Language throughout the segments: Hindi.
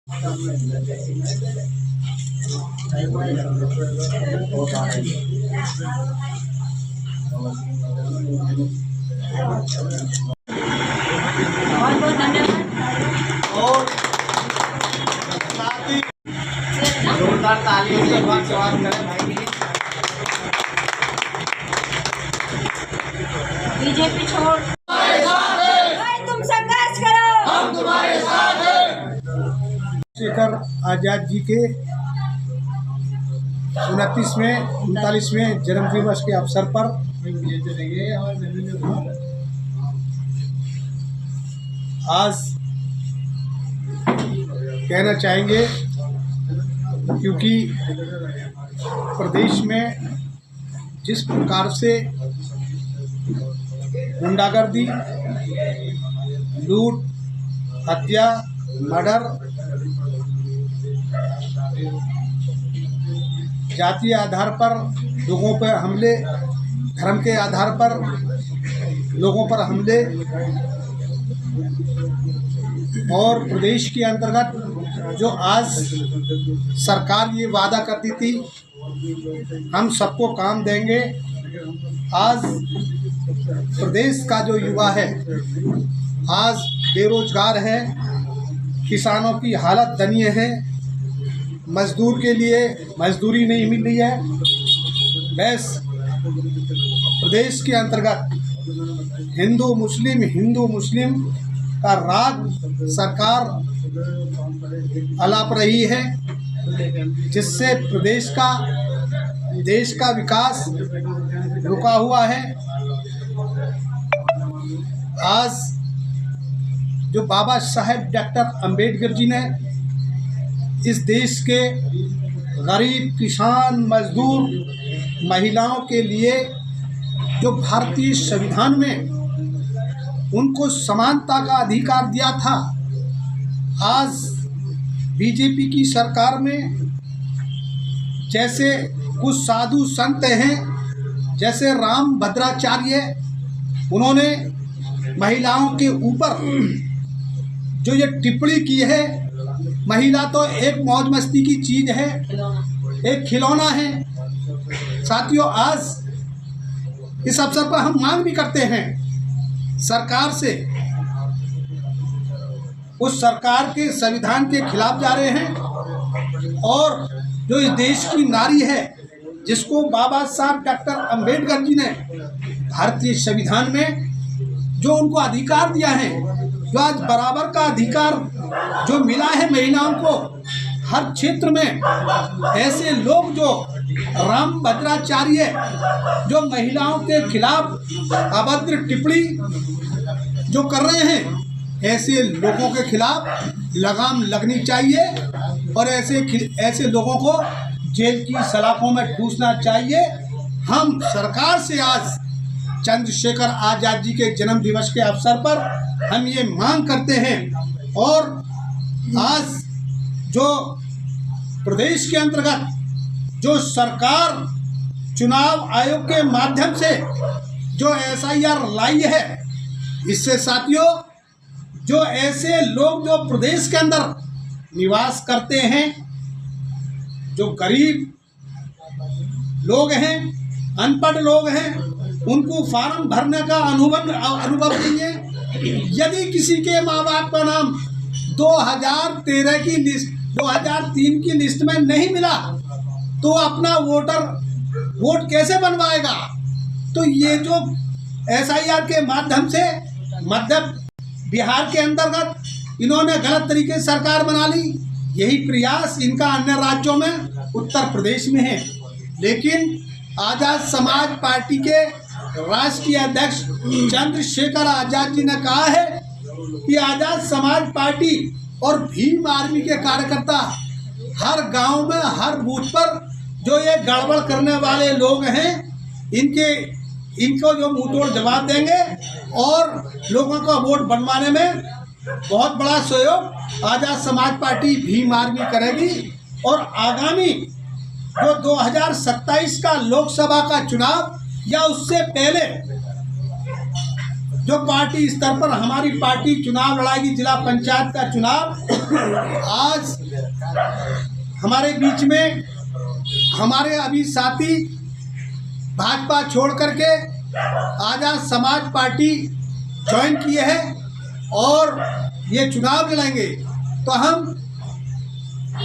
बहुत बहुत धन्यवाद। और साथ ही जोरदार तालियों से स्वागत करें भाई के। बीजेपी छोड़, तुम संघर्ष करो, हम तुम्हारे साथ हैं। शेखर आजाद जी के 39वें जन्म दिवस के अवसर पर आज कहना चाहेंगे, क्योंकि प्रदेश में जिस प्रकार से गुंडागर्दी, लूट, हत्या, मर्डर, जातीय आधार पर लोगों पर हमले, धर्म के आधार पर लोगों पर हमले, और प्रदेश के अंतर्गत जो आज सरकार ये वादा करती थी हम सबको काम देंगे, आज प्रदेश का जो युवा है आज बेरोजगार है, किसानों की हालत दयनीय है, मजदूर के लिए मजदूरी नहीं मिल रही है। बस प्रदेश के अंतर्गत हिंदू मुस्लिम का राज सरकार अलाप रही है, जिससे प्रदेश का देश का विकास रुका हुआ है। आज जो बाबा साहेब डॉक्टर अंबेडकर जी ने इस देश के गरीब, किसान, मजदूर, महिलाओं के लिए जो भारतीय संविधान में उनको समानता का अधिकार दिया था, आज बीजेपी की सरकार में जैसे कुछ साधु संत हैं, जैसे राम भद्राचार्य, उन्होंने महिलाओं के ऊपर जो ये टिप्पणी की है, महिला तो एक मौज मस्ती की चीज़ है, एक खिलौना है। साथियों, आज इस अवसर पर हम मांग भी करते हैं सरकार से, उस सरकार के संविधान के खिलाफ जा रहे हैं, और जो इस देश की नारी है, जिसको बाबा साहब डॉक्टर अंबेडकर जी ने भारतीय संविधान में जो उनको अधिकार दिया है, जो आज बराबर का अधिकार जो मिला है महिलाओं को हर क्षेत्र में, ऐसे लोग जो राम भद्राचार्य जो महिलाओं के खिलाफ अभद्र टिप्पणी जो कर रहे हैं, ऐसे लोगों के खिलाफ लगाम लगनी चाहिए और ऐसे लोगों को जेल की सलाखों में ठूसना चाहिए। हम सरकार से आज चंद्रशेखर आजाद जी के जन्म दिवस के अवसर पर हम ये मांग करते हैं, और आज जो प्रदेश के अंतर्गत जो सरकार चुनाव आयोग के माध्यम से जो SIR लाई है, इससे साथियों जो ऐसे लोग जो प्रदेश के अंदर निवास करते हैं, जो गरीब लोग हैं, अनपढ़ लोग हैं, उनको फार्म भरने का अनुभव नहीं है। यदि किसी के माँ बाप का नाम 2013 की लिस्ट 2003 की लिस्ट में नहीं मिला तो अपना वोट कैसे बनवाएगा? तो ये जो SIR के माध्यम से मध्य बिहार के अंतर्गत इन्होंने गलत तरीके से सरकार बना ली, यही प्रयास इनका अन्य राज्यों में, उत्तर प्रदेश में है। लेकिन आजाद समाज पार्टी के राष्ट्रीय अध्यक्ष चंद्रशेखर आजाद जी ने कहा है कि आजाद समाज पार्टी और भीम आर्मी के कार्यकर्ता हर गांव में, हर बूथ पर जो ये गड़बड़ करने वाले लोग हैं, इनको जो मुंहतोड़ जवाब देंगे और लोगों का वोट बनवाने में बहुत बड़ा सहयोग आजाद समाज पार्टी भीम आर्मी करेगी। और आगामी जो 2027 का लोकसभा का चुनाव या उससे पहले जो पार्टी स्तर पर हमारी पार्टी चुनाव लड़ाएगी, जिला पंचायत का चुनाव, आज हमारे बीच में हमारे अभी साथी भाजपा छोड़ करके आज़ाद समाज पार्टी ज्वाइन किए हैं और ये चुनाव लड़ेंगे। तो हम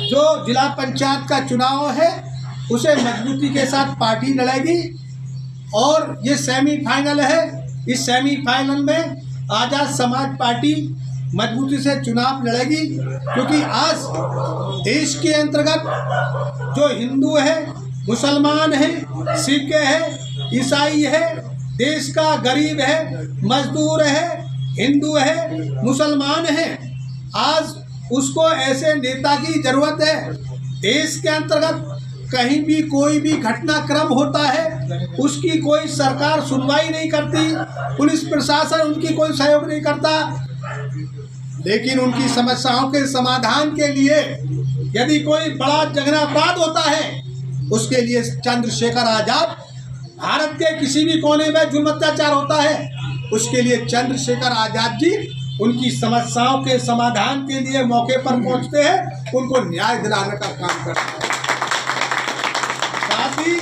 जो जिला पंचायत का चुनाव है उसे मजबूती के साथ पार्टी लड़ेगी और ये सेमीफाइनल है। इस सेमीफाइनल में आज़ाद समाज पार्टी मजबूती से चुनाव लड़ेगी, क्योंकि आज देश के अंतर्गत जो हिंदू है, मुसलमान है, सिख है, ईसाई है, देश का गरीब है, मजदूर है, हिंदू है, मुसलमान है, आज उसको ऐसे नेता की जरूरत है। देश के अंतर्गत कहीं भी कोई भी घटनाक्रम होता है उसकी कोई सरकार सुनवाई नहीं करती, पुलिस प्रशासन उनकी कोई सहयोग नहीं करता, लेकिन उनकी समस्याओं के समाधान के लिए यदि कोई बड़ा जघन्य अपराध होता है उसके लिए चंद्रशेखर आजाद, भारत के किसी भी कोने में जुल्म अत्याचार होता है उसके लिए चंद्रशेखर आजाद जी उनकी समस्याओं के समाधान के लिए मौके पर पहुंचते हैं, उनको न्याय दिलाने का काम करते हैं। साथ ही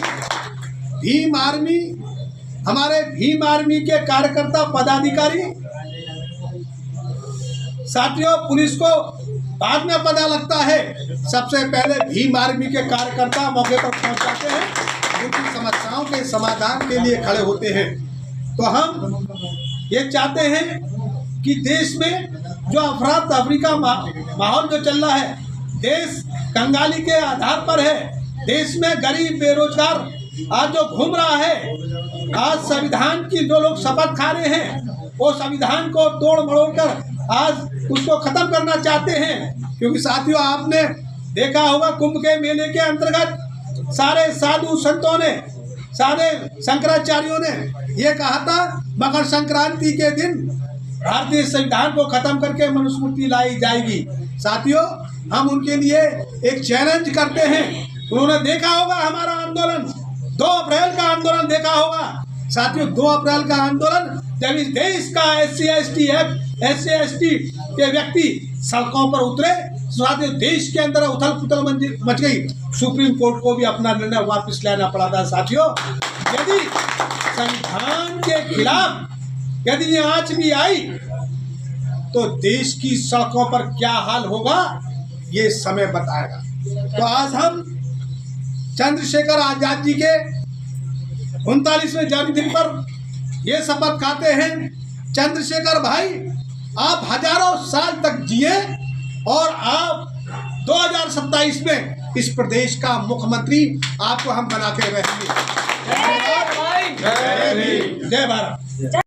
भीम आर्मी, हमारे भीम आर्मी के कार्यकर्ता पदाधिकारी, साथियों पुलिस को बाद में पता लगता है, सबसे पहले भीम आर्मी के कार्यकर्ता मौके पर पहुंच जाते हैं, उनकी समस्याओं के समाधान के लिए खड़े होते हैं। तो हम ये चाहते हैं कि देश में जो अफरा तफरी का माहौल जो चल रहा है, देश कंगाली के आधार पर है, देश में गरीब बेरोजगार आज जो घूम रहा है, आज संविधान की जो लोग शपथ खा रहे हैं वो संविधान को तोड़ मरोड़ कर आज उसको खत्म करना चाहते हैं। क्योंकि साथियों आपने देखा होगा कुंभ के मेले के अंतर्गत सारे साधु संतों ने, सारे शंकराचार्यों ने ये कहा था मकर संक्रांति के दिन भारतीय संविधान को खत्म करके मनुस्मृति लाई जाएगी। साथियों हम उनके लिए एक चैलेंज करते हैं। उन्होंने देखा होगा हमारा आंदोलन 2 अप्रैल का आंदोलन देखा होगा। साथियों 2 अप्रैल का आंदोलन जब इस देश का SC ST के व्यक्ति सड़कों पर उतरे, साथियों देश के अंदर उथल पुथल मच गई, सुप्रीम कोर्ट को भी अपना निर्णय वापस लेना पड़ा था। साथियों यदि संविधान के खिलाफ यदि ये आंच भी आई तो देश की सड़कों पर क्या हाल होगा ये समय बताएगा। तो आज हम चंद्रशेखर आजाद जी के 39वें जन्मदिन पर ये शपथ खाते हैं, चंद्रशेखर भाई आप हजारों साल तक जिए और आप 2027 में इस प्रदेश का मुख्यमंत्री आपको हम बना के रहेंगे। जय भारत।